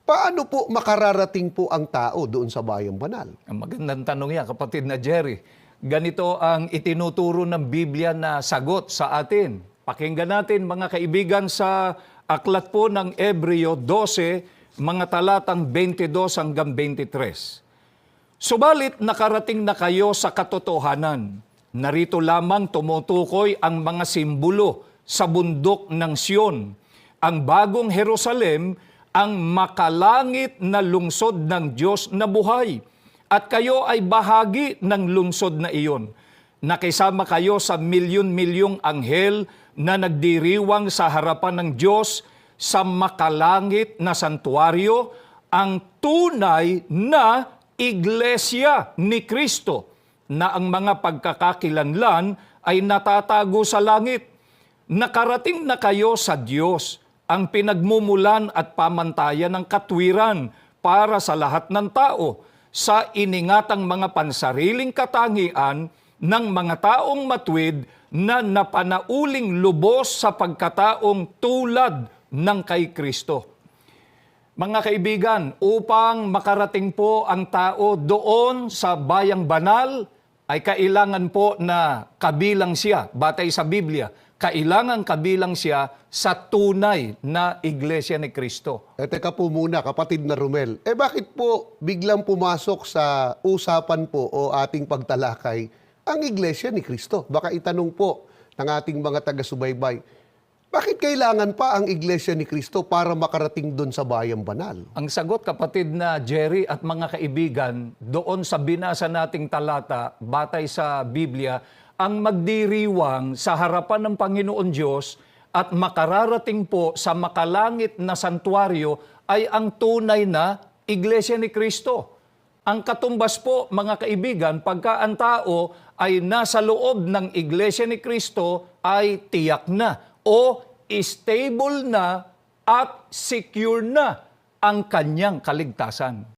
paano po makararating po ang tao doon sa bayang banal? Ang magandang tanong yan, kapatid na Jerry. Ganito ang itinuturo ng Biblia na sagot sa atin. Pakinggan natin mga kaibigan sa aklat po ng Hebreo 12, mga talatang 22 hanggang 23. Subalit nakarating na kayo sa katotohanan. Narito lamang tumutukoy ang mga simbolo sa bundok ng Sion. Ang bagong Jerusalem, ang makalangit na lungsod ng Diyos na buhay. At kayo ay bahagi ng lungsod na iyon. Nakisama kayo sa milyon-milyong anghel na nagdiriwang sa harapan ng Diyos sa makalangit na santuaryo, ang tunay na iglesia ni Kristo, na ang mga pagkakakilanlan ay natatago sa langit. Nakarating na kayo sa Diyos, ang pinagmumulan at pamantayan ng katwiran para sa lahat ng tao, sa iningatang mga pansariling katangian ng mga taong matwid na napanauling lubos sa pagkataong tulad ng kay Kristo. Mga kaibigan, upang makarating po ang tao doon sa bayang banal, ay kailangan po na kabilang siya, batay sa Biblia, kailangan kabilang siya sa tunay na iglesia ni Kristo. Teka po muna, kapatid na Romel. Bakit po biglang pumasok sa usapan po o ating pagtalakay ang iglesia ni Kristo? Baka itanong po ng ating mga taga-subaybay, bakit kailangan pa ang iglesia ni Kristo para makarating doon sa bayang banal? Ang sagot, kapatid na Jerry at mga kaibigan, doon sa binasa nating talata, batay sa Biblia, ang magdiriwang sa harapan ng Panginoon Diyos at makararating po sa makalangit na santuaryo ay ang tunay na iglesia ni Kristo. Ang katumbas po, mga kaibigan, pagka ang tao ay nasa loob ng iglesia ni Kristo ay tiyak na o stable na at secure na ang kanyang kaligtasan.